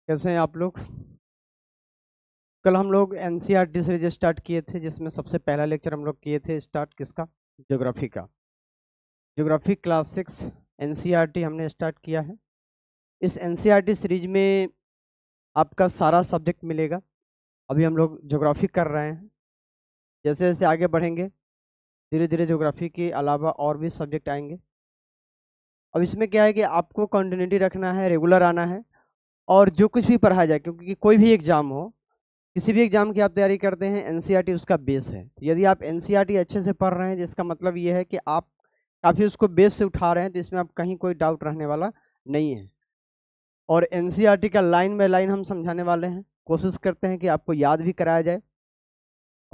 कैसे हैं आप लोग। कल हम लोग एनसीईआरटी सीरीज स्टार्ट किए थे, जिसमें सबसे पहला लेक्चर हम लोग किए थे स्टार्ट किसका, ज्योग्राफी का। ज्योग्राफी क्लास 6 एनसीईआरटी हमने स्टार्ट किया है। इस एनसीईआरटी सीरीज में आपका सारा सब्जेक्ट मिलेगा। अभी हम लोग ज्योग्राफी कर रहे हैं। जैसे जैसे आगे बढ़ेंगे धीरे धीरे ज्योग्राफी के अलावा और भी सब्जेक्ट आएंगे। अब इसमें क्या है कि आपको कंटिन्यूटी रखना है, रेगुलर आना है और जो कुछ भी पढ़ाया जाए, क्योंकि कोई भी एग्जाम हो, किसी भी एग्जाम की आप तैयारी करते हैं, एनसीईआरटी उसका बेस है। यदि आप एनसीईआरटी अच्छे से पढ़ रहे हैं, जिसका मतलब ये है कि आप काफ़ी उसको बेस से उठा रहे हैं, तो इसमें आप कहीं कोई डाउट रहने वाला नहीं है। और एनसीईआरटी का लाइन बाय लाइन हम समझाने वाले हैं। कोशिश करते हैं कि आपको याद भी कराया जाए,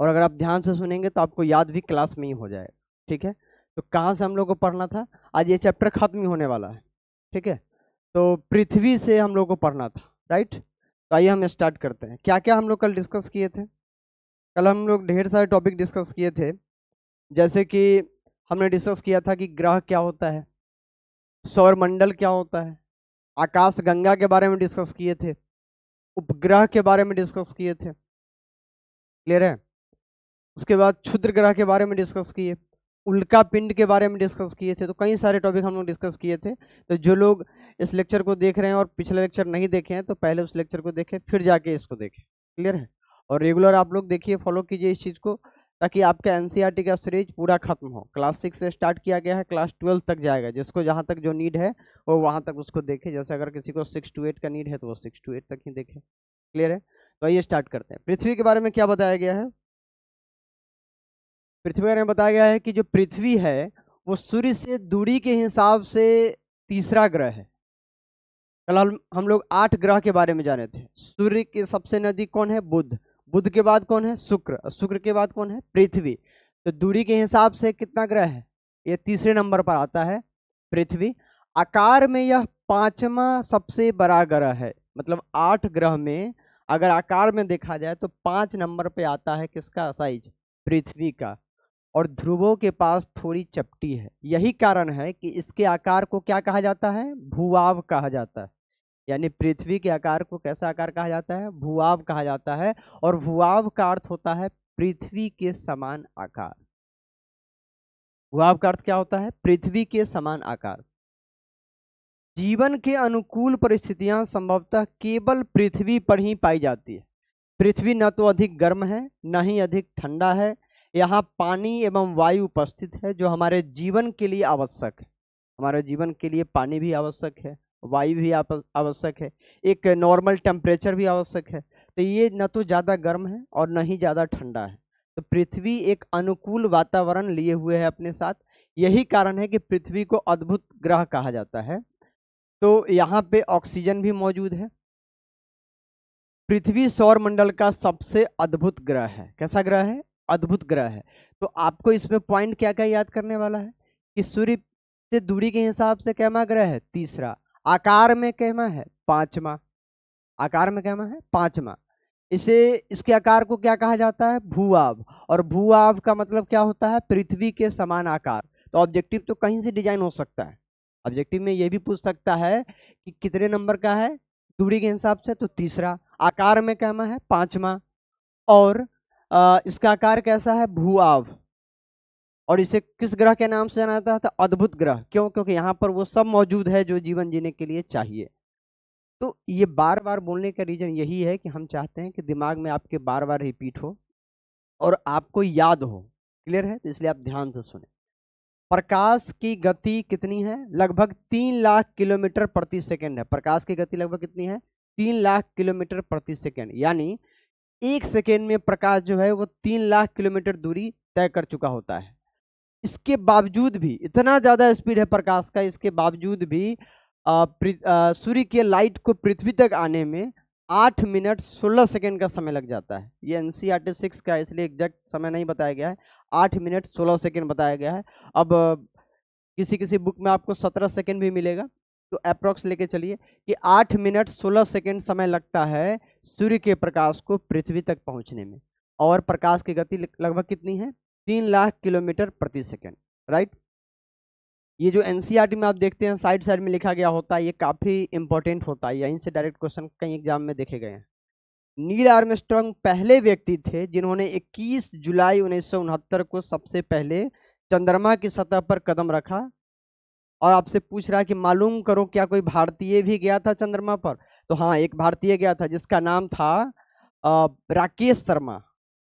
और अगर आप ध्यान से सुनेंगे तो आपको याद भी क्लास में ही हो जाए। ठीक है, तो कहाँ से हम लोग को पढ़ना था। आज ये चैप्टर खत्म ही होने वाला है। ठीक है, तो पृथ्वी से हम लोग को पढ़ना था, राइट। तो आइए हम स्टार्ट करते हैं। क्या क्या हम लोग कल डिस्कस किए थे। कल हम लोग ढेर सारे टॉपिक डिस्कस किए थे। जैसे कि हमने डिस्कस किया था कि ग्रह क्या होता है, सौरमंडल क्या होता है, आकाश गंगा के बारे में डिस्कस किए थे, उपग्रह के बारे में डिस्कस किए थे। क्लियर है। उसके बाद क्षुद्र ग्रह के बारे में डिस्कस किए, उल्का पिंड के बारे में डिस्कस किए थे। तो कई सारे टॉपिक हम लोग डिस्कस किए थे। तो जो लोग इस लेक्चर को देख रहे हैं और पिछले लेक्चर नहीं देखे हैं, तो पहले उस लेक्चर को देखें, फिर जाके इसको देखें। क्लियर है। और रेगुलर आप लोग देखिए, फॉलो कीजिए इस चीज़ को, ताकि आपका एनसीईआरटी का सीरीज पूरा खत्म हो। क्लास 6 से स्टार्ट किया गया है, क्लास 12 तक जाएगा। जिसको जहाँ तक जो नीड है वो वहाँ तक उसको देखे। जैसे अगर किसी को 6 to 8 का नीड है तो वो 6 to 8 तक ही देखे। क्लियर है। तो आइए स्टार्ट करते हैं। पृथ्वी के बारे में क्या बताया गया है। पृथ्वी के बारे में बताया गया है कि जो पृथ्वी है वो सूर्य से दूरी के हिसाब से तीसरा ग्रह है। कल हम लोग 8 ग्रह के बारे में जाने थे। सूर्य के सबसे नजदीक कौन है, बुध। बुध के बाद कौन है, शुक्र। शुक्र के बाद कौन है, पृथ्वी। तो दूरी के हिसाब से कितना ग्रह है, ये तीसरे नंबर पर आता है पृथ्वी। आकार में यह पांचवा सबसे बड़ा ग्रह है। मतलब 8 ग्रह में अगर आकार में देखा जाए तो 5 नंबर पे आता है किसका साइज, पृथ्वी का। और ध्रुवों के पास थोड़ी चपटी है। यही कारण है कि इसके आकार को क्या कहा जाता है, भूआव कहा जाता है। यानी पृथ्वी के आकार को कैसा आकार कहा जाता है, भूआव कहा जाता है। और भूआव का अर्थ होता है पृथ्वी के समान आकार। भूआव का अर्थ क्या होता है, पृथ्वी के समान आकार। जीवन के अनुकूल परिस्थितियां संभवतः केवल पृथ्वी पर ही पाई जाती है। पृथ्वी न तो अधिक गर्म है, न ही अधिक ठंडा है। यहाँ पानी एवं वायु उपस्थित है, जो हमारे जीवन के लिए आवश्यक है। हमारे जीवन के लिए पानी भी आवश्यक है, वायु भी आवश्यक है, एक नॉर्मल टेम्परेचर भी आवश्यक है। तो ये न तो ज़्यादा गर्म है और न ही ज़्यादा ठंडा है। तो पृथ्वी एक अनुकूल वातावरण लिए हुए है अपने साथ। यही कारण है कि पृथ्वी को अद्भुत ग्रह कहा जाता है। तो यहाँ पे ऑक्सीजन भी मौजूद है। पृथ्वी सौर मंडल का सबसे अद्भुत ग्रह है। कैसा ग्रह है, अद्भुत ग्रह है। तो आपको इसमें पॉइंट क्या क्या याद करने वाला है कि सूर्य से दूरी के हिसाब से कैमा ग्रह है, तीसरा। आकार में कैमा है, पांचवा। आकार में कैमा है, पांचवा। इसे इसके आकार को क्या कहा जाता है, भूआभ। और भूआभ का मतलब क्या होता है, पृथ्वी के समान आकार। तो ऑब्जेक्टिव तो कहीं से डिजाइन हो सकता है। ऑब्जेक्टिव में ये भी पूछ सकता है कि कितने नंबर का है, दूरी के हिसाब से तो तीसरा। आकार में कैमा है, पांचवा। और इसका आकार कैसा है, भूआभ। और इसे किस ग्रह के नाम से जाना जाता था, अद्भुत ग्रह। क्यों, क्योंकि यहाँ पर वो सब मौजूद है जो जीवन जीने के लिए चाहिए। तो ये बार बार बोलने का रीजन यही है कि हम चाहते हैं कि दिमाग में आपके बार बार रिपीट हो और आपको याद हो। क्लियर है। तो इसलिए आप ध्यान से सुने। प्रकाश की गति कितनी है, लगभग 3 लाख किलोमीटर प्रति सेकंड है। प्रकाश की गति लगभग कितनी है, 3 लाख किलोमीटर प्रति सेकंड। यानी एक सेकेंड में प्रकाश जो है वो 3 लाख किलोमीटर दूरी तय कर चुका होता है। इसके बावजूद भी, इतना ज्यादा स्पीड है प्रकाश का, इसके बावजूद भी सूर्य के लाइट को पृथ्वी तक आने में 8 मिनट 16 सेकेंड का समय लग जाता है। ये एनसीईआरटी 6 का, इसलिए एग्जैक्ट समय नहीं बताया गया है। 8 मिनट 16 सेकेंड बताया गया है। अब किसी किसी बुक में आपको 17 सेकेंड भी मिलेगा। तो अप्रोक्स लेके चलिए कि 8 मिनट 16 सेकेंड समय लगता है सूर्य के प्रकाश को पृथ्वी तक पहुंचने में। और प्रकाश की गति लगभग कितनी है, 3 लाख किलोमीटर प्रति सेकेंड, राइट। ये जो एनसीईआरटी में आप देखते हैं साइड साइड में लिखा गया होता है, ये काफी इंपॉर्टेंट होता है, यहीं से डायरेक्ट क्वेश्चन कई एग्जाम में देखे गए हैं। नील आर्मस्ट्रांग पहले व्यक्ति थे जिन्होंने 21 जुलाई 1969 को सबसे पहले चंद्रमा की सतह पर कदम रखा। और आपसे पूछ रहा है कि मालूम करो क्या कोई भारतीय भी गया था चंद्रमा पर? तो हाँ, एक भारतीय गया था जिसका नाम था राकेश शर्मा।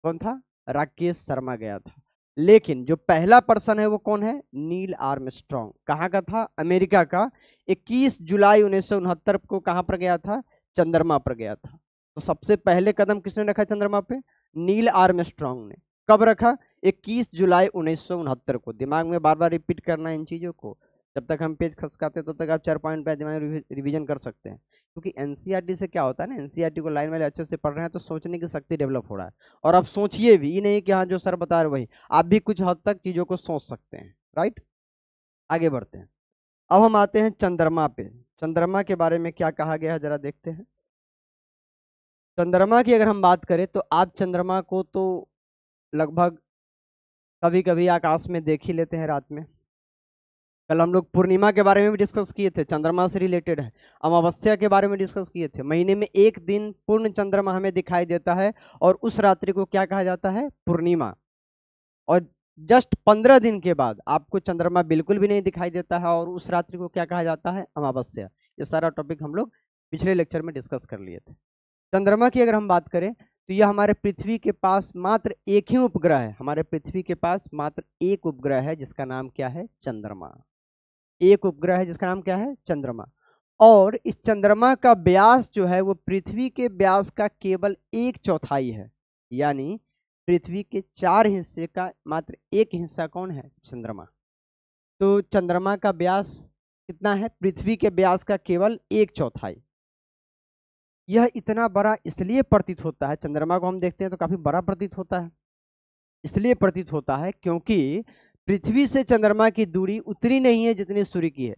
कौन था? राकेश शर्मा गया था। लेकिन जो पहला पर्सन है वो कौन है? Neil Armstrong. कहाँ का था? अमेरिका का। 21 जुलाई 1969 को कहाँ पर गया था? चंद्रमा पर गया था। तो सबसे पहले कदम किसने रखा चंद्रमा पे? नील आर्मस्ट्रांग ने। कब रखा? 21 जुलाई 1969 को। दिमाग में बार बार रिपीट करना है इन चीजों को। जब तक हम पेज खसकाते हैं तब तक आप 4 पॉइंट पे दिमाग रिवीजन कर सकते हैं। क्योंकि एनसीईआरटी से क्या होता है ना, एनसीईआरटी को लाइन वाले अच्छे से पढ़ रहे हैं तो सोचने की शक्ति डेवलप हो रहा है। और आप सोचिए भी, ये नहीं कि हाँ जो सर बता रहे वही, आप भी कुछ हद तक चीजों को सोच सकते हैं। राइट, आगे बढ़ते हैं। अब हम आते हैं चंद्रमा पे। चंद्रमा के बारे में क्या कहा गया है जरा देखते हैं। चंद्रमा की अगर हम बात करें तो आप चंद्रमा को तो लगभग कभी कभी आकाश में देख ही लेते हैं रात में। कल हम लोग पूर्णिमा के बारे में भी डिस्कस किए थे, चंद्रमा से रिलेटेड है। अमावस्या के बारे में डिस्कस किए थे। महीने में एक दिन पूर्ण चंद्रमा हमें दिखाई देता है और उस रात्रि को क्या कहा जाता है? पूर्णिमा। और जस्ट 15 दिन के बाद आपको चंद्रमा बिल्कुल भी नहीं दिखाई देता है और उस रात्रि को क्या कहा जाता है? अमावस्या। ये सारा टॉपिक हम लोग पिछले लेक्चर में डिस्कस कर लिए थे। चंद्रमा की अगर हम बात करें तो यह हमारे पृथ्वी के पास मात्र एक ही उपग्रह है। हमारे पृथ्वी के पास मात्र एक उपग्रह है जिसका नाम क्या है? चंद्रमा। एक उपग्रह है जिसका नाम क्या है? चंद्रमा। और इस चंद्रमा का व्यास जो है वो पृथ्वी के व्यास का केवल 1/4 है। यानी पृथ्वी के 4 हिस्से का मात्र एक हिस्सा कौन है? चंद्रमा। तो चंद्रमा का व्यास कितना है? पृथ्वी के व्यास का केवल 1/4। यह इतना बड़ा इसलिए प्रतीत होता है, चंद्रमा को हम देखते हैं तो काफी बड़ा प्रतीत होता है, इसलिए प्रतीत होता है क्योंकि पृथ्वी से चंद्रमा की दूरी उतनी नहीं है जितनी सूर्य की है,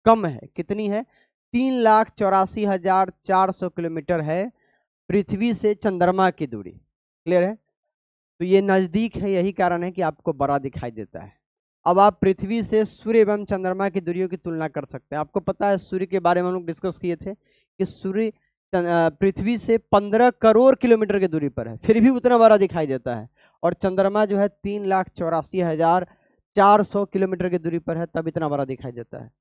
कम है। कितनी है? 3,84,400 किलोमीटर है पृथ्वी से चंद्रमा की दूरी। क्लियर है? तो ये नजदीक है, यही कारण है कि आपको बड़ा दिखाई देता है। अब आप पृथ्वी से सूर्य एवं चंद्रमा की दूरियों की तुलना कर सकते हैं। आपको पता है सूर्य के बारे में हम लोग डिस्कस किए थे कि सूर्य पृथ्वी से 15 करोड़ किलोमीटर की दूरी पर है, फिर भी उतना बड़ा दिखाई देता है। और चंद्रमा जो है 3,84,400 किलोमीटर की दूरी पर है, तब इतना बड़ा दिखाई देता है।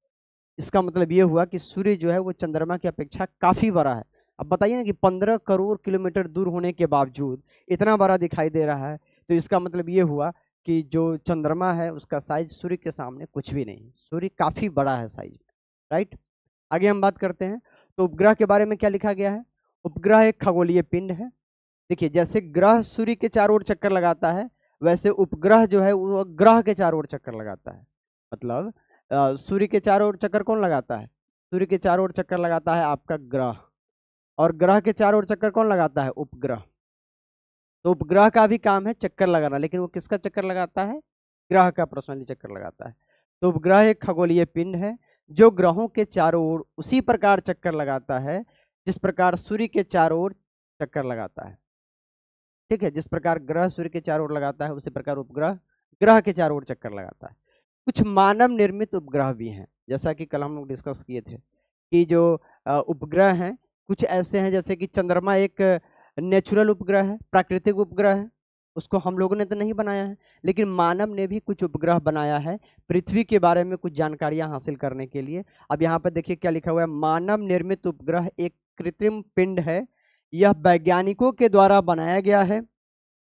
इसका मतलब ये हुआ कि सूर्य जो है वो चंद्रमा की अपेक्षा काफी बड़ा है। अब बताइए ना कि 15 करोड़ किलोमीटर दूर होने के बावजूद इतना बड़ा दिखाई दे रहा है, तो इसका मतलब ये हुआ कि जो चंद्रमा है उसका साइज सूर्य के सामने कुछ भी नहीं। सूर्य काफी बड़ा है साइज। राइट, आगे हम बात करते हैं। तो उपग्रह के बारे में क्या लिखा गया है? उपग्रह एक खगोलीय पिंड है। देखिए, जैसे ग्रह सूर्य के चारों ओर चक्कर लगाता है, वैसे उपग्रह जो है वो ग्रह के चारों ओर चक्कर लगाता है। मतलब सूर्य के चारों ओर चक्कर कौन लगाता है? सूर्य के चारों ओर चक्कर लगाता है आपका ग्रह। और ग्रह के चारों ओर चक्कर कौन लगाता है? उपग्रह। तो उपग्रह का भी काम है चक्कर लगाना, लेकिन वो किसका चक्कर लगाता है? ग्रह का पर्सनली चक्कर लगाता है। तो उपग्रह एक खगोलीय पिंड है जो ग्रहों के चारों ओर उसी प्रकार चक्कर लगाता है जिस प्रकार सूर्य के चारों ओर चक्कर लगाता है। ठीक है, जिस प्रकार ग्रह सूर्य के चारों ओर लगाता है उसी प्रकार उपग्रह ग्रह के चारों ओर चक्कर लगाता है। कुछ मानव निर्मित उपग्रह भी हैं, जैसा कि कल हम लोग डिस्कस किए थे कि जो उपग्रह हैं कुछ ऐसे हैं, जैसे कि चंद्रमा एक नेचुरल उपग्रह है, प्राकृतिक उपग्रह है, उसको हम लोगों ने तो नहीं बनाया है, लेकिन मानव ने भी कुछ उपग्रह बनाया है पृथ्वी के बारे में कुछ जानकारियां हासिल करने के लिए। अब यहाँ पर देखिए क्या लिखा हुआ है, मानव निर्मित उपग्रह एक कृत्रिम पिंड है। यह वैज्ञानिकों के द्वारा बनाया गया है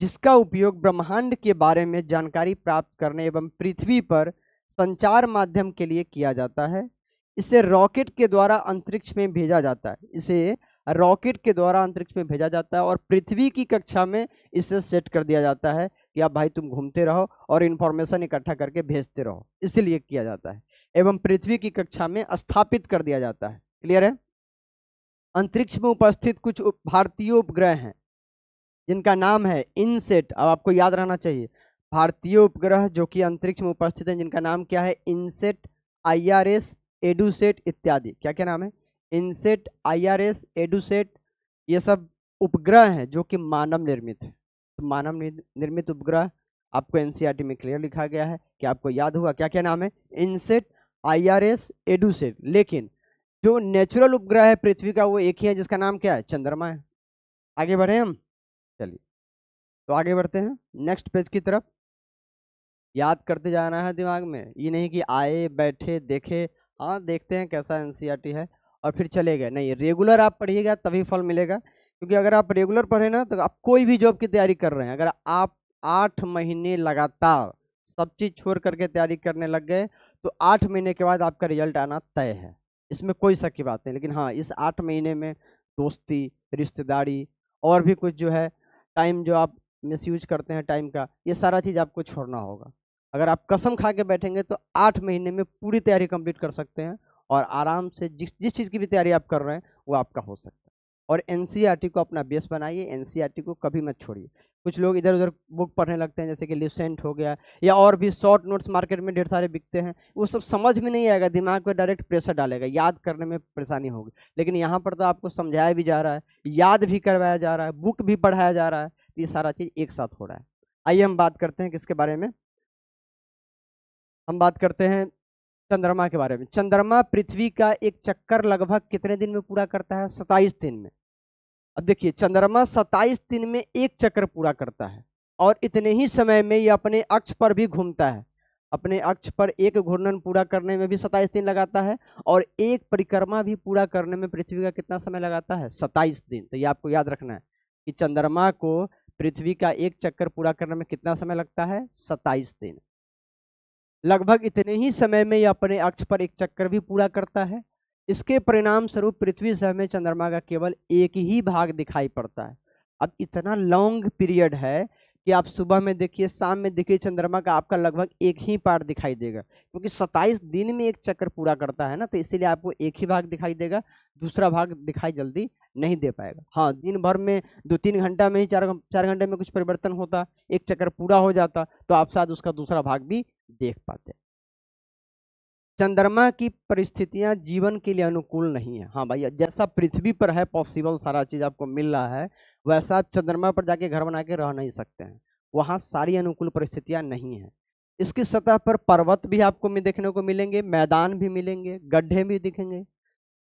जिसका उपयोग ब्रह्मांड के बारे में जानकारी प्राप्त करने एवं पृथ्वी पर संचार माध्यम के लिए किया जाता है। इसे रॉकेट के द्वारा अंतरिक्ष में भेजा जाता है। इसे रॉकेट के द्वारा अंतरिक्ष में भेजा जाता है और पृथ्वी की कक्षा में इसे सेट कर दिया जाता है कि आप भाई तुम घूमते रहो और इंफॉर्मेशन इकट्ठा करके भेजते रहो, इसलिए किया जाता है। एवं पृथ्वी की कक्षा में स्थापित कर दिया जाता है। क्लियर है? अंतरिक्ष में उपस्थित कुछ भारतीय उपग्रह हैं जिनका नाम है इनसेट। अब आपको याद रहना चाहिए, भारतीय उपग्रह जो कि अंतरिक्ष में उपस्थित हैं जिनका नाम क्या है? इनसेट, IRS, एडुसेट इत्यादि। क्या क्या नाम है? इनसेट, IRS, एडुसेट, ये सब उपग्रह हैं जो कि मानव निर्मित है। तो मानव निर्मित उपग्रह आपको एनसीईआरटी में क्लियर लिखा गया है कि आपको याद हुआ क्या क्या नाम है? इनसेट, IRS, एडुसेट, लेकिन जो नेचुरल उपग्रह है पृथ्वी का वो एक ही है जिसका नाम क्या है, चंद्रमा है। आगे बढ़े हम, चलिए तो आगे बढ़ते हैं नेक्स्ट पेज की तरफ। याद करते जाना है दिमाग में, ये नहीं कि आए बैठे देखे, हाँ देखते हैं कैसा एनसीईआरटी है और फिर चले गए, नहीं, रेगुलर आप पढ़िएगा तभी फल मिलेगा। क्योंकि अगर आप रेगुलर पढ़े ना तो आप कोई भी जॉब की तैयारी कर रहे हैं, अगर आप 8 महीने लगातार सब चीज छोड़ करके तैयारी करने लग गए तो 8 महीने के बाद आपका रिजल्ट आना तय है, इसमें कोई शक की बात नहीं। लेकिन हाँ, इस 8 महीने में दोस्ती, रिश्तेदारी और भी कुछ जो है, टाइम जो आप मिसयूज करते हैं टाइम का, ये सारा चीज़ आपको छोड़ना होगा। अगर आप कसम खा के बैठेंगे तो 8 महीने में पूरी तैयारी कंप्लीट कर सकते हैं और आराम से जिस जिस चीज़ की भी तैयारी आप कर रहे हैं वो आपका हो सकता है। और एनसीईआरटी को अपना बेस बनाइए, एनसीईआरटी को कभी मत छोड़िए। कुछ लोग इधर उधर बुक पढ़ने लगते हैं, जैसे कि लिसेंट हो गया या और भी शॉर्ट नोट्स मार्केट में ढेर सारे बिकते हैं, वो सब समझ में नहीं आएगा, दिमाग पे डायरेक्ट प्रेशर डालेगा, याद करने में परेशानी होगी। लेकिन यहाँ पर तो आपको समझाया भी जा रहा है, याद भी करवाया जा रहा है, बुक भी पढ़ाया जा रहा है, ये सारा चीज़ एक साथ हो रहा है। आइए हम बात करते हैं किसके बारे में, हम बात करते हैं चंद्रमा के बारे में। चंद्रमा पृथ्वी का एक चक्कर लगभग कितने दिन में पूरा करता है, 27 दिन में। अब देखिए, चंद्रमा 27 दिन में एक चक्कर पूरा करता है और इतने ही समय में ये अपने अक्ष पर भी घूमता है। अपने अक्ष पर एक घूर्णन पूरा करने में भी 27 दिन लगाता है और एक परिक्रमा भी पूरा करने में पृथ्वी का कितना समय लगाता है, 27 दिन। तो ये आपको याद रखना है कि चंद्रमा को पृथ्वी का एक चक्कर पूरा करने में कितना समय लगता है, 27 दिन। लगभग इतने ही समय में यह अपने अक्ष पर एक चक्कर भी पूरा करता है। इसके परिणाम स्वरूप पृथ्वी से हमें चंद्रमा का केवल एक ही भाग दिखाई पड़ता है। अब इतना लॉन्ग पीरियड है कि आप सुबह में देखिए, शाम में देखिए, चंद्रमा का आपका लगभग एक ही पार्ट दिखाई देगा, क्योंकि 27 दिन में एक चक्कर पूरा करता है ना, तो इसीलिए आपको एक ही भाग दिखाई देगा, दूसरा भाग दिखाई जल्दी नहीं दे पाएगा। हाँ, दिन भर में 2-3 घंटा में ही, 4 घंटे में कुछ परिवर्तन होता, एक चक्कर पूरा हो जाता, तो आप शायद उसका दूसरा भाग भी देख पाते। चंद्रमा की परिस्थितियां जीवन के लिए अनुकूल नहीं है। हाँ भाई, जैसा पृथ्वी पर है पॉसिबल सारा चीज आपको मिल रहा है, वैसा आप चंद्रमा पर जाके घर बना के रह नहीं सकते हैं, वहां सारी अनुकूल परिस्थितियां नहीं है। इसकी सतह पर पर्वत भी आपको देखने को मिलेंगे, मैदान भी मिलेंगे, गड्ढे भी दिखेंगे।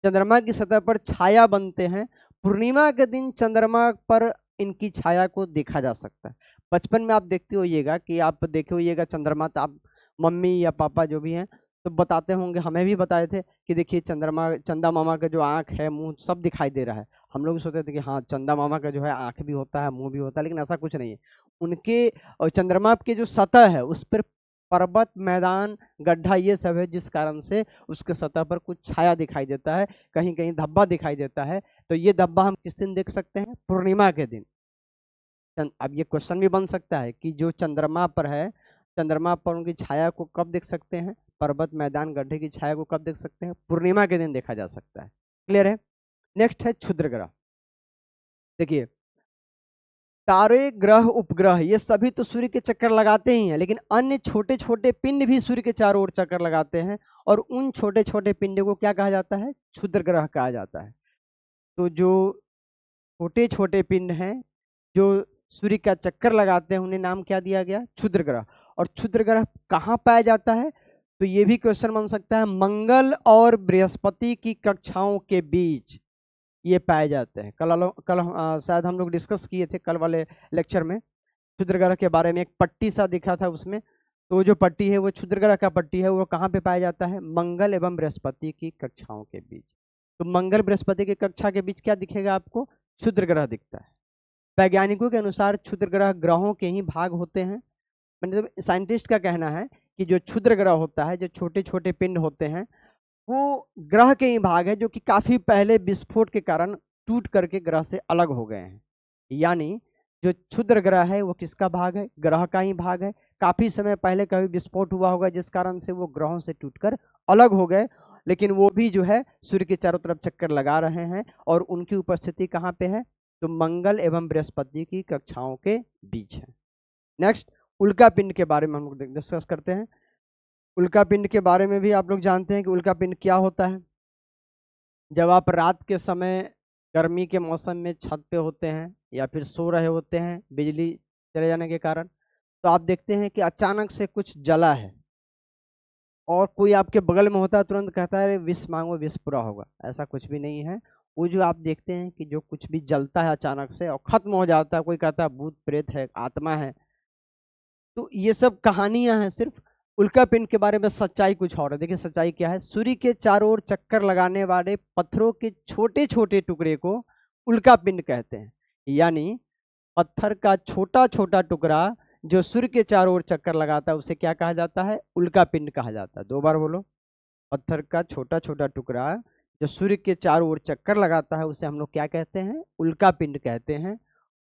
चंद्रमा की सतह पर छाया बनते हैं, पूर्णिमा के दिन चंद्रमा पर इनकी छाया को देखा जा सकता है। बचपन में आप देखते होइएगा कि आप देखे होइएगा चंद्रमा, तो आप मम्मी या पापा जो भी हैं तो बताते होंगे, हमें भी बताए थे कि देखिए चंद्रमा, चंदा मामा का जो आँख है, मुंह सब दिखाई दे रहा है। हम लोग सोचते थे कि हाँ, चंदा मामा का जो है आँख भी होता है, मुंह भी होता है, लेकिन ऐसा कुछ नहीं है। उनके और चंद्रमा के जो सतह है उस पर पर्वत, मैदान, गड्ढा ये सब है, जिस कारण से उसके सतह पर कुछ छाया दिखाई देता है, कहीं कहीं धब्बा दिखाई देता है। तो ये धब्बा हम किस दिन देख सकते हैं, पूर्णिमा के दिन। अब ये क्वेश्चन भी बन सकता है कि जो चंद्रमा पर है, चंद्रमा पर उनकी छाया को कब देख सकते हैं, पर्वत, मैदान, गड्ढे की छाया को कब देख सकते हैं, पूर्णिमा के दिन देखा जा सकता है। क्लियर है। नेक्स्ट है क्षुद्र ग्रह। देखिए, तारे, ग्रह, उपग्रह ये सभी तो सूर्य के चक्कर लगाते ही हैं, लेकिन अन्य छोटे छोटे पिंड भी सूर्य के चारों ओर चक्कर लगाते हैं, और उन छोटे छोटे पिंडों को क्या कहा जाता है, क्षुद्र ग्रह कहा जाता है। तो जो छोटे छोटे पिंड हैं जो सूर्य का चक्कर लगाते हैं, उन्हें नाम क्या दिया गया, क्षुद्र ग्रह। और क्षुद्र ग्रह कहाँ पाया जाता है, तो ये भी क्वेश्चन बन सकता है, मंगल और बृहस्पति की कक्षाओं के बीच ये पाए जाते हैं। शायद हम लोग डिस्कस किए थे कल वाले लेक्चर में क्षुद्र ग्रह के बारे में, एक पट्टी सा दिखा था उसमें, तो जो पट्टी है वो क्षुद्र ग्रह का पट्टी है, वो कहाँ पे पाया जाता है, मंगल एवं बृहस्पति की कक्षाओं के बीच। तो मंगल बृहस्पति की कक्षा के बीच क्या दिखेगा आपको, क्षुद्र ग्रह दिखता है। वैज्ञानिकों के अनुसार क्षुद्र ग्रह ग्रहों के ही भाग होते हैं, मतलब साइंटिस्ट का कहना है कि जो क्षुद्र ग्रह होता है, जो छोटे छोटे पिंड होते हैं, वो ग्रह के ही भाग है जो कि काफी पहले विस्फोट के कारण टूट करके ग्रह से अलग हो गए हैं। यानी जो क्षुद्र ग्रह है वो किसका भाग है, ग्रह का ही भाग है। काफी समय पहले कभी विस्फोट हुआ होगा जिस कारण से वो ग्रहों से टूटकर अलग हो गए, लेकिन वो भी जो है सूर्य के चारों तरफ चक्कर लगा रहे हैं, और उनकी उपस्थिति कहाँ पे है, तो मंगल एवं बृहस्पति की कक्षाओं के बीच है। नेक्स्ट, उल्का पिंड के बारे में हम लोग डिस्कस करते हैं। उल्का पिंड के बारे में भी आप लोग जानते हैं कि उल्का पिंड क्या होता है। जब आप रात के समय गर्मी के मौसम में छत पे होते हैं या फिर सो रहे होते हैं बिजली चले जाने के कारण, तो आप देखते हैं कि अचानक से कुछ जला है, और कोई आपके बगल में होता है तुरंत कहता है विष मांगो विष पूरा होगा, ऐसा कुछ भी नहीं है। वो जो आप देखते हैं कि जो कुछ भी जलता है अचानक से और खत्म हो जाता है, कोई कहता है भूत प्रेत है, आत्मा है, तो ये सब कहानियां हैं सिर्फ। उल्का पिंड के बारे में सच्चाई कुछ और है। देखिए सच्चाई क्या है, सूर्य के चारों ओर चक्कर लगाने वाले पत्थरों के छोटे छोटे टुकड़े को उल्का पिंड कहते हैं। यानी पत्थर का छोटा छोटा टुकड़ा जो सूर्य के चारों ओर चक्कर लगाता है उसे क्या कहा जाता है, उल्का पिंड कहा जाता है। दो बार बोलो, पत्थर का छोटा छोटा टुकड़ा जो सूर्य के चारों ओर चक्कर लगाता है उसे हम लोग क्या कहते हैं, उल्का पिंड कहते हैं।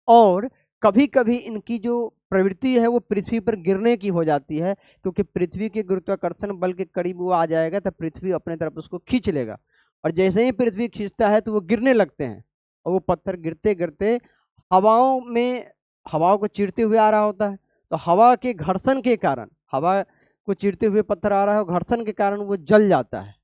और कभी कभी इनकी जो प्रवृत्ति है वो पृथ्वी पर गिरने की हो जाती है, क्योंकि पृथ्वी के गुरुत्वाकर्षण बल के करीब वो आ जाएगा तो पृथ्वी अपने तरफ उसको खींच लेगा, और जैसे ही पृथ्वी खींचता है तो वो गिरने लगते हैं। और वो पत्थर गिरते गिरते हवाओं में, हवाओं को चीरते हुए आ रहा होता है, तो हवा के घर्षण के कारण, हवा को चीरते हुए पत्थर आ रहा है और घर्षण के कारण वो जल जाता है,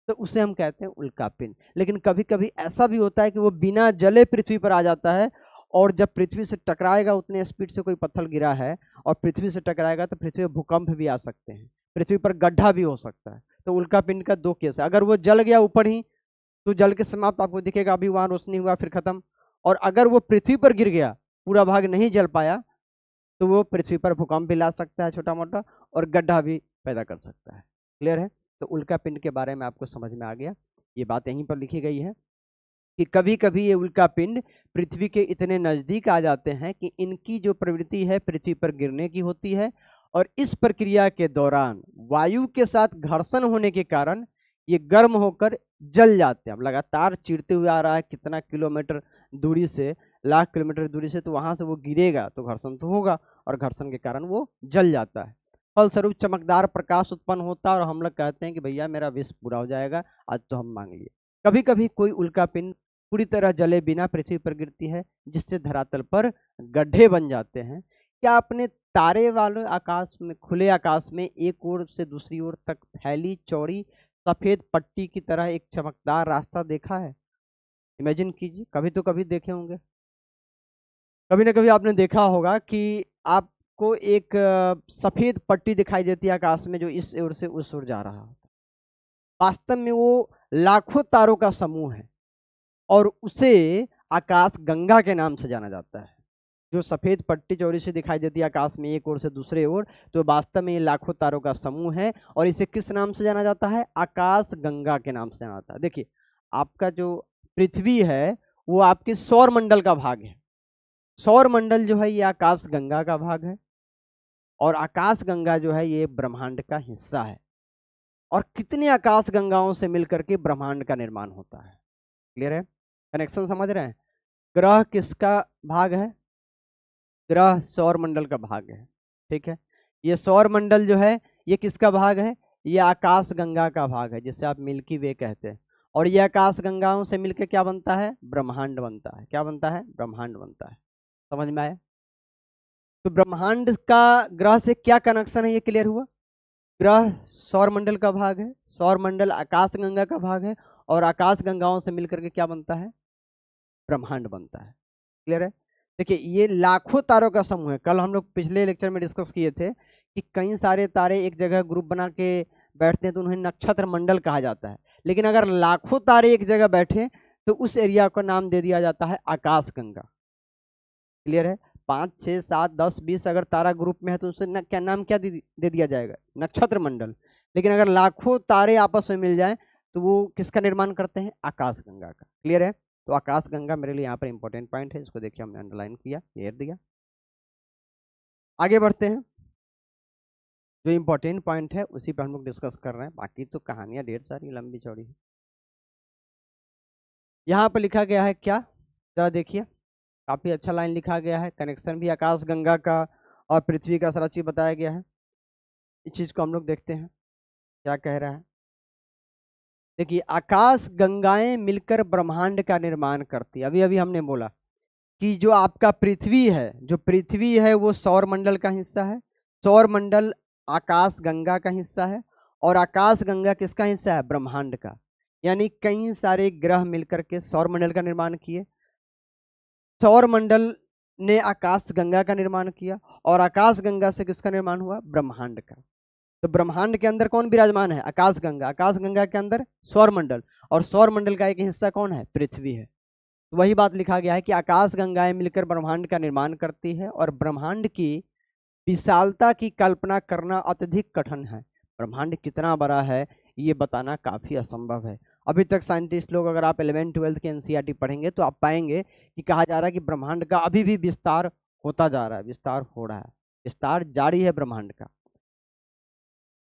तो उसे हम कहते हैं उल्का पिंड। लेकिन कभी कभी ऐसा भी होता है कि वो बिना जले पृथ्वी पर आ जाता है, और जब पृथ्वी से टकराएगा, उतने स्पीड से कोई पत्थर गिरा है और पृथ्वी से टकराएगा तो पृथ्वी पर भूकंप भी आ सकते हैं, पृथ्वी पर गड्ढा भी हो सकता है। तो उल्का पिंड का दो केस है, अगर वो जल गया ऊपर ही तो जल के समाप्त आपको दिखेगा, अभी वहां रोशनी हुआ फिर खत्म। और अगर वो पृथ्वी पर गिर गया, पूरा भाग नहीं जल पाया, तो वो पृथ्वी पर भूकंप भी ला सकता है छोटा मोटा, और गड्ढा भी पैदा कर सकता है। क्लियर है? तो उल्का पिंड के बारे में आपको समझ में आ गया। ये बात यहीं पर लिखी गई है कि कभी कभी ये उल्का पिंड पृथ्वी के इतने नजदीक आ जाते हैं कि इनकी जो प्रवृत्ति है पृथ्वी पर गिरने की होती है, और इस प्रक्रिया के दौरान वायु के साथ घर्षण होने के कारण ये गर्म होकर जल जाते हैं। अब लगातार चीरते हुए आ रहा है कितना किलोमीटर दूरी से, लाख किलोमीटर दूरी से, तो वहां से वो गिरेगा तो घर्षण तो होगा, और घर्षण के कारण वो जल जाता है। फलस्वरूप चमकदार प्रकाश उत्पन्न होता है और हम लोग कहते हैं कि भैया मेरा विष पूरा हो जाएगा, आज तो हम मांग लिए। कभी कभी कोई उल्का पिंड पूरी तरह जले बिना पृथ्वी पर गिरती है, जिससे धरातल पर गड्ढे बन जाते हैं। क्या आपने तारे वाले आकाश में, खुले आकाश में एक ओर से दूसरी ओर तक फैली चौड़ी सफेद पट्टी की तरह एक चमकदार रास्ता देखा है? इमेजिन कीजिए, कभी तो कभी देखे होंगे, कभी ना कभी आपने देखा होगा कि आपको एक सफेद पट्टी दिखाई देती है आकाश में, जो इस ओर से उस ओर जा रहा है। वास्तव में वो लाखों तारों का समूह है, और उसे आकाश गंगा के नाम से जाना जाता है। जो सफेद पट्टी चौड़ी से दिखाई देती है आकाश में एक ओर से दूसरे ओर, तो वास्तव में ये लाखों तारों का समूह है, और इसे किस नाम से जाना जाता है? आकाश गंगा के नाम से जाना जाता है। देखिए, आपका जो पृथ्वी है वो आपके सौर मंडल का भाग है। सौर मंडल जो है ये आकाश गंगा का भाग है, और आकाश गंगा जो है ये ब्रह्मांड का हिस्सा है। और कितने आकाश गंगाओं से मिलकर के ब्रह्मांड का निर्माण होता है। क्लियर है? कनेक्शन समझ रहे हैं? ग्रह किसका भाग है? ग्रह सौर मंडल का भाग है। ठीक है, ये सौर मंडल जो है ये किसका भाग है? ये आकाश गंगा का भाग है, जिसे आप मिल्की वे कहते हैं। और ये आकाश गंगाओं से मिलकर क्या बनता है? ब्रह्मांड बनता है। क्या बनता है? ब्रह्मांड बनता है। समझ में आया? तो ब्रह्मांड का ग्रह से क्या कनेक्शन है, ये क्लियर हुआ। ग्रह सौर मंडल का भाग है, सौर मंडल आकाश गंगा का भाग है, और आकाश गंगाओं से मिलकर के क्या बनता है? ब्रह्मांड बनता है। क्लियर है? देखिए, ये लाखों तारों का समूह है। कल हम लोग पिछले लेक्चर में डिस्कस किए थे कि कई सारे तारे एक जगह ग्रुप बना के बैठते हैं तो उन्हें नक्षत्र मंडल कहा जाता है। लेकिन अगर लाखों तारे एक जगह बैठे तो उस एरिया का नाम दे दिया जाता है आकाश गंगा। क्लियर है? 5, 6, 7, 10, 20 अगर तारा ग्रुप में है तो उसे क्या नाम क्या दे दिया जाएगा? नक्षत्र मंडल। लेकिन अगर लाखों तारे आपस में मिल जाए तो वो किसका निर्माण करते हैं? आकाश गंगा का। क्लियर है? तो आकाश गंगा मेरे लिए यहाँ पर इंपॉर्टेंट पॉइंट है, इसको देखिए हमने अंडरलाइन किया, क्लियर दिया। आगे बढ़ते हैं, जो इंपॉर्टेंट पॉइंट है उसी पर हम लोग डिस्कस कर रहे हैं, बाकी तो कहानियां ढेर सारी लंबी चौड़ी है। यहाँ पर लिखा गया है क्या, जरा देखिए, काफी अच्छा लाइन लिखा गया है। कनेक्शन भी आकाश गंगा का और पृथ्वी का सारा चीज बताया गया है। इस चीज को हम लोग देखते हैं क्या कह रहा है। देखिए, आकाश गंगाएं मिलकर ब्रह्मांड का निर्माण करती है। अभी अभी हमने बोला कि जो आपका पृथ्वी है, जो पृथ्वी है वो सौर मंडल का हिस्सा है, सौर मंडल आकाश गंगा का हिस्सा है, और आकाश गंगा किसका हिस्सा है? ब्रह्मांड का। यानी कई सारे ग्रह मिलकर के सौर मंडल का निर्माण किए, सौर मंडल ने आकाश गंगा का निर्माण किया, और आकाश गंगा से किसका निर्माण हुआ? ब्रह्मांड का। तो ब्रह्मांड के अंदर कौन विराजमान है? आकाशगंगा। आकाशगंगा के अंदर सौरमंडल, और सौरमंडल का एक हिस्सा कौन है? पृथ्वी है। तो वही बात लिखा गया है कि आकाशगंगाएं मिलकर ब्रह्मांड का निर्माण करती है, और ब्रह्मांड की विशालता की कल्पना करना अत्यधिक कठिन है। ब्रह्मांड कितना बड़ा है ये बताना काफी असंभव है। अभी तक साइंटिस्ट लोग, अगर आप 11th 12th के एनसीईआरटी पढ़ेंगे तो आप पाएंगे कि कहा जा रहा है कि ब्रह्मांड का अभी भी विस्तार होता जा रहा है, विस्तार हो रहा है, विस्तार जारी है ब्रह्मांड का।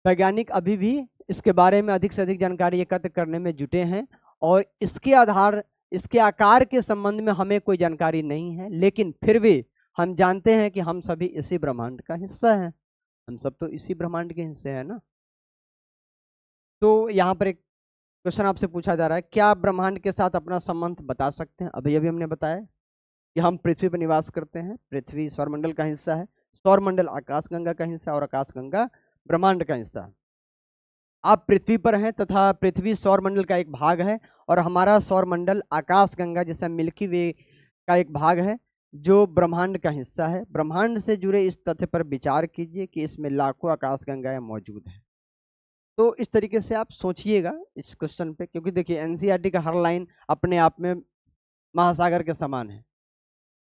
वैज्ञानिक अभी भी इसके बारे में अधिक से अधिक जानकारी एकत्र करने में जुटे हैं, और इसके आकार के संबंध में हमें कोई जानकारी नहीं है, लेकिन फिर भी हम जानते हैं कि हम सभी इसी ब्रह्मांड का हिस्सा हैं। हम सब तो इसी ब्रह्मांड के हिस्से हैं ना। तो यहाँ पर एक क्वेश्चन आपसे पूछा जा रहा है, क्या आप ब्रह्मांड के साथ अपना संबंध बता सकते हैं? अभी अभी हमने बताया कि हम पृथ्वी पर निवास करते हैं, पृथ्वी सौरमंडल का हिस्सा है, सौरमंडल आकाशगंगा का हिस्सा, और आकाशगंगा ब्रह्मांड का हिस्सा है। आप पृथ्वी पर हैं तथा पृथ्वी सौरमंडल का एक भाग है, और हमारा सौरमंडल आकाशगंगा जैसा मिल्की वे का एक भाग है जो ब्रह्मांड का हिस्सा है। ब्रह्मांड से जुड़े इस तथ्य पर विचार कीजिए कि इसमें लाखों आकाशगंगाएं मौजूद हैं। तो इस तरीके से आप सोचिएगा इस क्वेश्चन पे, क्योंकि देखिए एनसीईआरटी का हर लाइन अपने आप में महासागर के समान है।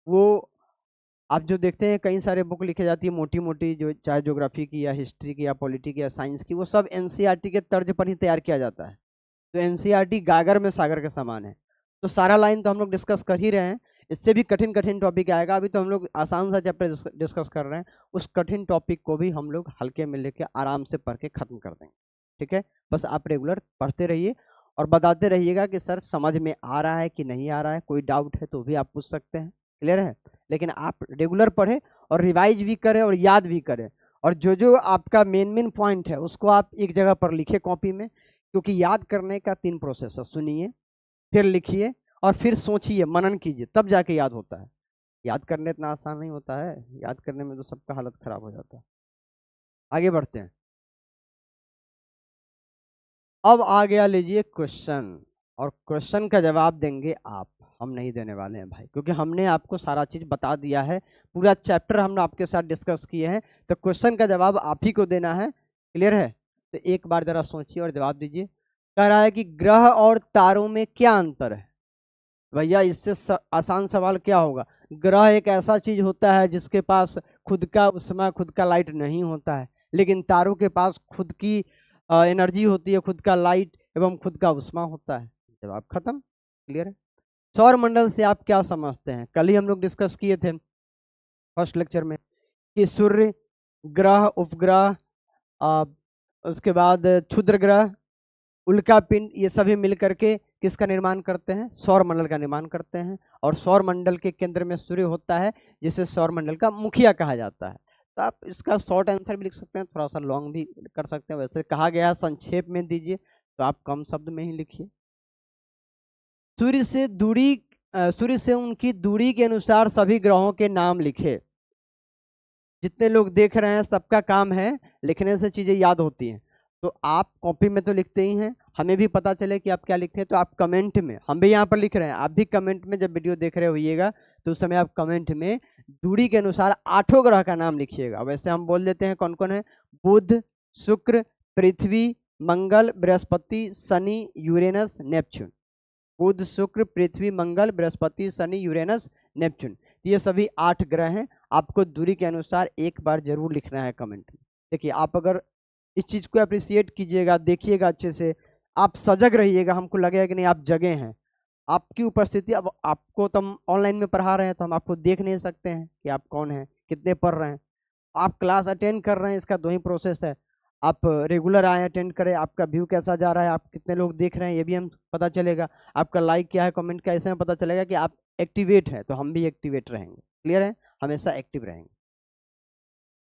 वो आप जो देखते हैं कई सारे बुक लिखे जाती है मोटी मोटी, जो चाहे ज्योग्राफी की या हिस्ट्री की या पॉलिटी की या साइंस की, वो सब एनसीईआरटी के तर्ज पर ही तैयार किया जाता है। तो एनसीईआरटी गागर में सागर के समान है। तो सारा लाइन तो हम लोग डिस्कस कर ही रहे हैं, इससे भी कठिन कठिन टॉपिक आएगा। अभी तो हम लोग आसान सा चैप्टर डिस्कस कर रहे हैं, उस कठिन टॉपिक को भी हम लोग हल्के में लेके आराम से पढ़ के खत्म कर देंगे। ठीक है, बस आप रेगुलर पढ़ते रहिए और बताते रहिएगा कि सर समझ में आ रहा है कि नहीं आ रहा है। कोई डाउट है तो भी आप पूछ सकते हैं, क्लियर है। लेकिन आप रेगुलर पढ़े और रिवाइज भी करें और याद भी करें, और जो जो आपका मेन पॉइंट है उसको आप एक जगह पर लिखे कॉपी में, क्योंकि याद करने का 3 प्रोसेस है, सुनिए, फिर लिखिए और फिर सोचिए, मनन कीजिए, तब जाके याद होता है। याद करने इतना आसान नहीं होता है, याद करने में तो सबका हालत खराब हो जाता है। आगे बढ़ते हैं। अब आ गया, लीजिए क्वेश्चन, और क्वेश्चन का जवाब देंगे आप, हम नहीं देने वाले हैं भाई, क्योंकि हमने आपको सारा चीज बता दिया है, पूरा चैप्टर हमने आपके साथ डिस्कस किए हैं। तो क्वेश्चन का जवाब आप ही को देना है, क्लियर है। तो एक बार जरा सोचिए और जवाब दीजिए। कह रहा है कि ग्रह और तारों में क्या अंतर है? भैया इससे आसान सवाल क्या होगा? ग्रह एक ऐसा चीज होता है जिसके पास खुद का उष्मा, खुद का लाइट नहीं होता है, लेकिन तारों के पास खुद की एनर्जी होती है, खुद का लाइट एवं खुद का उष्मा होता है। जवाब खत्म, क्लियर है। सौर मंडल से आप क्या समझते हैं? कल ही हम लोग डिस्कस किए थे फर्स्ट लेक्चर में कि सूर्य, ग्रह, उपग्रह, उसके बाद क्षुद्र ग्रह, उल्का पिंड, ये सभी मिल करके किसका निर्माण करते हैं? सौर मंडल का निर्माण करते हैं। और सौर मंडल के केंद्र में सूर्य होता है, जिसे सौर मंडल का मुखिया कहा जाता है। तो आप इसका शॉर्ट आंसर भी लिख सकते हैं, थोड़ा सा लॉन्ग भी कर सकते हैं, वैसे कहा गया है संक्षेप में दीजिए, तो आप कम शब्द में ही लिखिए। सूर्य से उनकी दूरी के अनुसार सभी ग्रहों के नाम लिखे। जितने लोग देख रहे हैं सबका काम है, लिखने से चीजें याद होती हैं। तो आप कॉपी में तो लिखते ही हैं, हमें भी पता चले कि आप क्या लिखते हैं, तो आप कमेंट में, हम भी यहाँ पर लिख रहे हैं, आप भी कमेंट में जब वीडियो देख रहे होइएगा तो उस समय आप कमेंट में दूरी के अनुसार 8 ग्रह का नाम लिखिएगा। वैसे हम बोल देते हैं कौन कौन है: बुध, शुक्र, पृथ्वी, मंगल, बृहस्पति, शनि, यूरेनस, नेपच्यून। बुध, शुक्र, पृथ्वी, मंगल, बृहस्पति, शनि, यूरेनस, नेपच्यून, ये सभी 8 ग्रह हैं। आपको दूरी के अनुसार एक बार जरूर लिखना है कमेंट में। देखिए, आप अगर इस चीज को अप्रिशिएट कीजिएगा, देखिएगा अच्छे से, आप सजग रहिएगा, हमको लगेगा कि नहीं आप जगे हैं। आपकी उपस्थिति, अब आपको तो हम ऑनलाइन में पढ़ा रहे हैं तो हम आपको देख नहीं सकते हैं कि आप कौन हैं, कितने पढ़ रहे हैं। आप क्लास अटेंड कर रहे हैं, इसका 2 ही प्रोसेस है। आप रेगुलर आए, अटेंड करें, आपका व्यू कैसा जा रहा है, आप कितने लोग देख रहे हैं ये भी हम पता चलेगा, आपका लाइक क्या है, कमेंट क्या है, इसमें पता चलेगा कि आप एक्टिवेट है, तो हम भी एक्टिवेट रहेंगे, क्लियर है, हमेशा एक्टिव रहेंगे।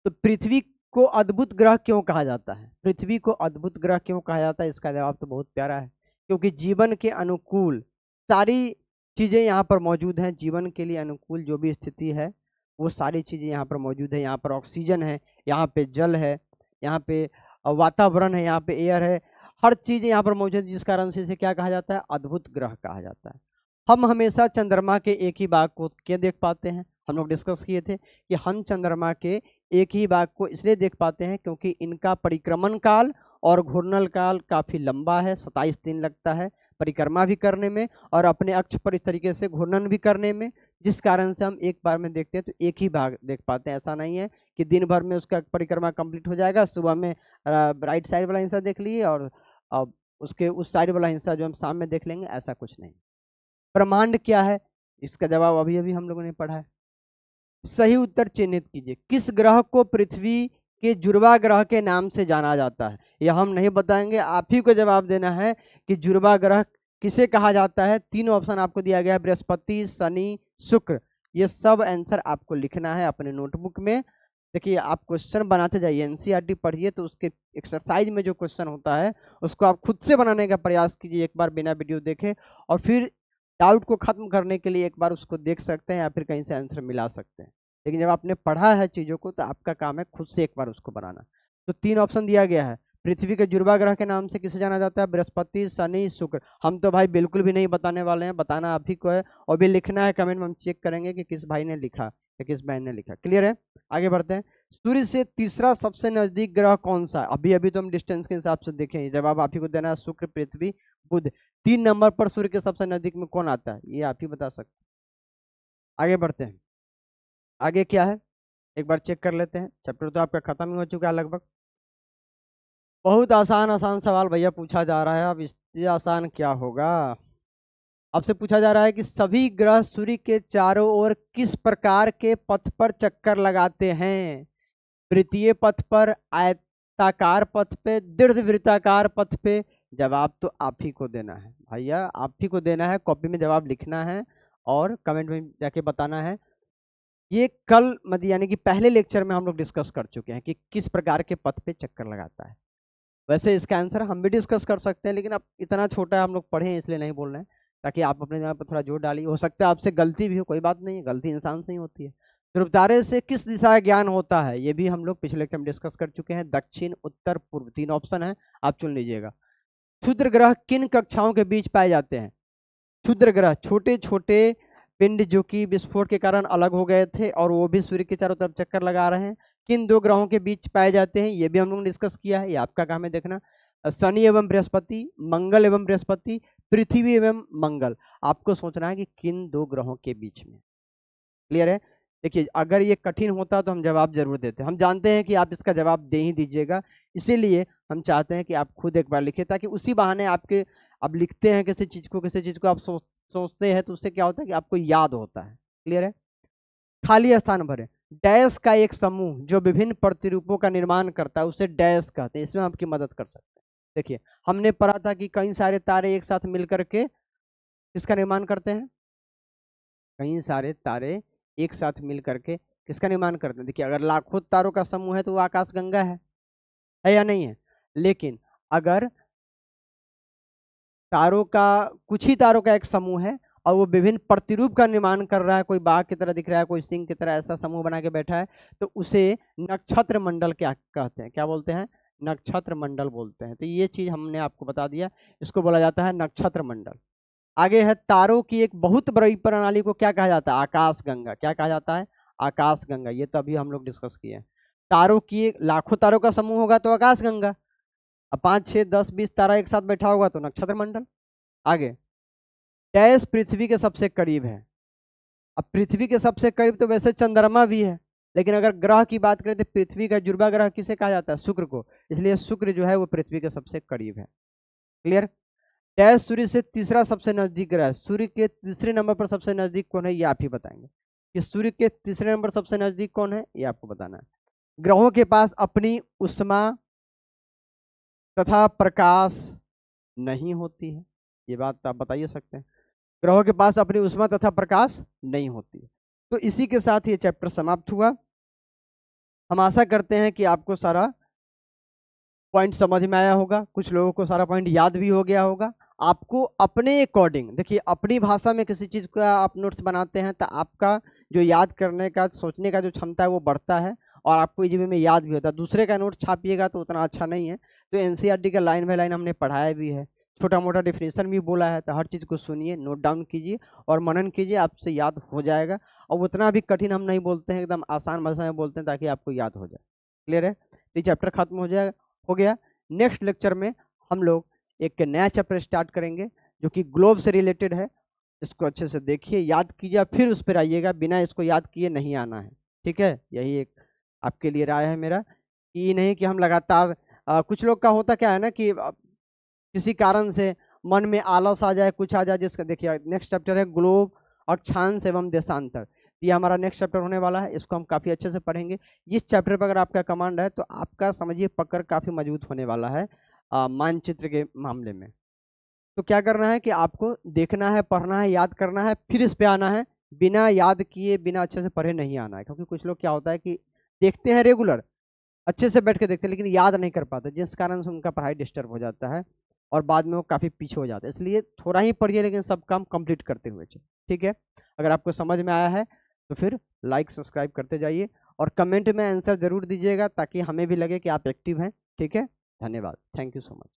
तो पृथ्वी को अद्भुत ग्रह क्यों कहा जाता है? पृथ्वी को अद्भुत ग्रह क्यों कहा जाता है? इसका जवाब तो बहुत प्यारा है, क्योंकि जीवन के अनुकूल सारी चीजें यहाँ पर मौजूद हैं। जीवन के लिए अनुकूल जो भी स्थिति है वो सारी चीजें यहाँ पर मौजूद है। यहाँ पर ऑक्सीजन है, यहाँ पे जल है, यहाँ पे वातावरण है, यहाँ पे एयर है, हर चीज यहाँ पर मौजूद है, जिस कारण से इसे क्या कहा जाता है? अद्भुत ग्रह कहा जाता है। हम हमेशा चंद्रमा के एक ही भाग को क्या देख पाते हैं? हम लोग डिस्कस किए थे कि हम चंद्रमा के एक ही भाग को इसलिए देख पाते हैं क्योंकि इनका परिक्रमण काल और घूर्णन काल काफी लंबा है, 27 दिन लगता है परिक्रमा भी करने में और अपने अक्ष पर इस तरीके से घूर्णन भी करने में, जिस कारण से हम एक बार में देखते हैं तो एक ही भाग देख पाते हैं। ऐसा नहीं है कि दिन भर में उसका परिक्रमा कंप्लीट हो जाएगा, सुबह में राइट साइड वाला हिस्सा देख लिए और उसके उस साइड वाला हिस्सा जो हम शाम में देख लेंगे, ऐसा कुछ नहीं। ब्रह्मांड क्या है, इसका जवाब अभी अभी हम लोगों ने पढ़ा है। सही उत्तर चिन्हित कीजिए। किस ग्रह को पृथ्वी के जुड़वा ग्रह के नाम से जाना जाता है? यह हम नहीं बताएंगे, आप ही को जवाब देना है कि जुड़वा ग्रह किसे कहा जाता है। 3 ऑप्शन आपको दिया गया है, बृहस्पति, शनि, शुक्र। ये सब आंसर आपको लिखना है अपने नोटबुक में। देखिए, आप क्वेश्चन बनाते जाइए, एनसीईआरटी पढ़िए तो उसके एक्सरसाइज में जो क्वेश्चन होता है उसको आप खुद से बनाने का प्रयास कीजिए, एक बार बिना वीडियो देखे, और फिर डाउट को खत्म करने के लिए एक बार उसको देख सकते हैं या फिर कहीं से आंसर मिला सकते हैं। लेकिन जब आपने पढ़ा है चीज़ों को तो आपका काम है खुद से एक बार उसको बनाना। तो 3 ऑप्शन दिया गया है। पृथ्वी के जुड़वा ग्रह के नाम से किसे जाना जाता है? बृहस्पति, शनि, शुक्र। हम तो भाई बिल्कुल भी नहीं बताने वाले हैं, बताना आप ही को है और भी लिखना है। कमेंट में हम चेक करेंगे कि किस भाई ने लिखा या किस बहन ने लिखा। क्लियर है? आगे बढ़ते हैं। सूर्य से तीसरा सबसे नजदीक ग्रह कौन सा है? अभी अभी तो हम डिस्टेंस के हिसाब से देखें, जवाब आप ही को देना है, शुक्र, पृथ्वी, बुध। 3 नंबर पर सूर्य के सबसे नजदीक में कौन आता है, ये आप ही बता सकते हैं। आगे बढ़ते हैं। आगे क्या है एक बार चेक कर लेते हैं। चैप्टर तो आपका खत्म ही हो चुका है लगभग। बहुत आसान आसान सवाल भैया पूछा जा रहा है, अब इससे आसान क्या होगा। आपसे पूछा जा रहा है कि सभी ग्रह सूर्य के चारों ओर किस प्रकार के पथ पर चक्कर लगाते हैं? वृत्तीय पथ पर, आयताकार पथ पे, दीर्घवृत्ताकार पथ पे? जवाब तो आप ही को देना है भैया, आप ही को देना है, कॉपी में जवाब लिखना है और कमेंट में जाके बताना है। ये कल मतलब यानी कि पहले लेक्चर में हम लोग डिस्कस कर चुके हैं कि किस प्रकार के पथ पे चक्कर लगाता है। वैसे इसका आंसर हम भी डिस्कस कर सकते हैं, लेकिन अब इतना छोटा है, हम लोग पढ़े हैं इसलिए नहीं बोल रहे हैं, ताकि आप अपने जगह पर थोड़ा जोर डालिए। हो सकता है आपसे गलती भी हो, कोई बात नहीं है, गलती इंसान से ही होती है। ध्रुव तारे से किस दिशा का ज्ञान होता है? ये भी हम लोग पिछले लेक्चर में डिस्कस कर चुके हैं। दक्षिण, उत्तर, पूर्व, 3 ऑप्शन है, आप चुन लीजिएगा। क्षुद्र ग्रह किन कक्षाओं के बीच पाए जाते हैं? क्षुद्र ग्रह छोटे छोटे पिंड जो कि विस्फोट के कारण अलग हो गए थे और वो भी सूर्य के चारों तरफ चक्कर लगा रहे हैं, किन 2 ग्रहों के बीच पाए जाते हैं? ये भी हम लोग ने डिस्कस किया है, ये आपका काम है देखना। शनि एवं बृहस्पति, मंगल एवं बृहस्पति, पृथ्वी एवं मंगल। आपको सोचना है कि किन 2 ग्रहों के बीच में। क्लियर है? देखिए, अगर ये कठिन होता तो हम जवाब जरूर देते, हम जानते हैं कि आप इसका जवाब दे ही दीजिएगा, इसीलिए हम चाहते हैं कि आप खुद एक बार लिखिए, ताकि उसी बहाने आपके, अब लिखते हैं किसी चीज को आप सोचते हैं तो उससे क्या होता है कि आपको याद होता है। क्लियर है? खाली स्थान भरें। डैश का एक समूह जो विभिन्न प्रतिरूपों का निर्माण करता है उसे डैश कहते हैं, इसमें आपकी मदद कर सकते हैं। देखिए, हमने पढ़ा था कि कई सारे तारे एक साथ मिलकर के किसका निर्माण करते हैं? कई सारे तारे एक साथ मिल करके किसका निर्माण करते हैं? देखिए, अगर लाखों तारों का समूह है तो वो आकाशगंगा है या नहीं है? लेकिन अगर तारों का, कुछ ही तारों का एक समूह है और वो विभिन्न प्रतिरूप का निर्माण कर रहा है, कोई बाघ की तरह दिख रहा है, कोई सिंह की तरह, ऐसा समूह बना के बैठा है, तो उसे नक्षत्र मंडल क्या कहते हैं? क्या बोलते हैं? नक्षत्र मंडल बोलते हैं। तो ये चीज हमने आपको बता दिया, इसको बोला जाता है नक्षत्र मंडल। आगे है, तारों की एक बहुत बड़ी प्रणाली को क्या कहा जाता है? आकाशगंगा। क्या कहा जाता है? आकाशगंगा। ये तो अभी हम लोग डिस्कस किए हैं। तारों की लाखों तारों का समूह होगा तो आकाशगंगा, अब 5, 6, 10, 20 तारा एक साथ बैठा होगा तो नक्षत्र मंडल। आगे, डैश पृथ्वी के सबसे करीब है। अब पृथ्वी के सबसे करीब तो वैसे चंद्रमा भी है, लेकिन अगर ग्रह की बात करें तो पृथ्वी का जुड़वा ग्रह किसे कहा जाता है? शुक्र को, इसलिए शुक्र जो है वो पृथ्वी के सबसे करीब है। क्लियर? डैश सूर्य से तीसरा सबसे नजदीक ग्रह, सूर्य के तीसरे नंबर पर सबसे नजदीक कौन है? ये आप ही बताएंगे कि सूर्य के तीसरे नंबर सबसे नजदीक कौन है, ये आपको बताना है। ग्रहों के पास अपनी उष्मा तथा प्रकाश नहीं होती है, ये बात आप बताइए सकते हैं। ग्रहों के पास अपनी उष्मा तथा प्रकाश नहीं होती है। तो इसी के साथ ये चैप्टर समाप्त हुआ। हम आशा करते हैं कि आपको सारा पॉइंट समझ में आया होगा, कुछ लोगों को सारा पॉइंट याद भी हो गया होगा। आपको अपने अकॉर्डिंग, देखिए अपनी भाषा में किसी चीज़ का आप नोट्स बनाते हैं तो आपका जो याद करने का, सोचने का जो क्षमता है वो बढ़ता है और आपको इजी वे में याद भी होता है। दूसरे का नोट छापिएगा तो उतना अच्छा नहीं है। तो एनसीईआरटी का लाइन बाय लाइन हमने पढ़ाया भी है, छोटा मोटा डिफिनेशन भी बोला है, तो हर चीज़ को सुनिए, नोट डाउन कीजिए और मनन कीजिए, आपसे याद हो जाएगा। और उतना भी कठिन हम नहीं बोलते हैं, एकदम आसान भाषा में बोलते हैं ताकि आपको याद हो जाए। क्लियर है? तो ये चैप्टर खत्म हो गया। नेक्स्ट लेक्चर में हम लोग एक नया चैप्टर स्टार्ट करेंगे जो कि ग्लोब से रिलेटेड है। इसको अच्छे से देखिए, याद कीजिए, फिर उस पर आइएगा, बिना इसको याद किए नहीं आना है। ठीक है? यही एक आपके लिए राय है मेरा, कि नहीं कि हम लगातार कुछ लोग का होता क्या है ना कि किसी कारण से मन में आलस आ जाए, कुछ आ जाए, जिसका देखिए नेक्स्ट चैप्टर है ग्लोब, अक्षांश एवं देशांतर। ये हमारा नेक्स्ट चैप्टर होने वाला है, इसको हम काफी अच्छे से पढ़ेंगे। इस चैप्टर पर अगर आपका कमांड है तो आपका समझिए पकड़ काफी मजबूत होने वाला है मानचित्र के मामले में। तो क्या करना है कि आपको देखना है, पढ़ना है, याद करना है, फिर इस पे आना है। बिना याद किए, बिना अच्छे से पढ़े नहीं आना है, क्योंकि कुछ लोग क्या होता है कि देखते हैं रेगुलर, अच्छे से बैठ के देखते हैं, लेकिन याद नहीं कर पाते, जिस कारण से उनका पढ़ाई डिस्टर्ब हो जाता है और बाद में वो काफ़ी पीछे हो जाते हैं। इसलिए थोड़ा ही पढ़िए, लेकिन सब काम कंप्लीट करते हुए चलिए। ठीक है? अगर आपको समझ में आया है तो फिर लाइक सब्सक्राइब करते जाइए और कमेंट में आंसर जरूर दीजिएगा, ताकि हमें भी लगे कि आप एक्टिव हैं। ठीक है? धन्यवाद। Thank you so much.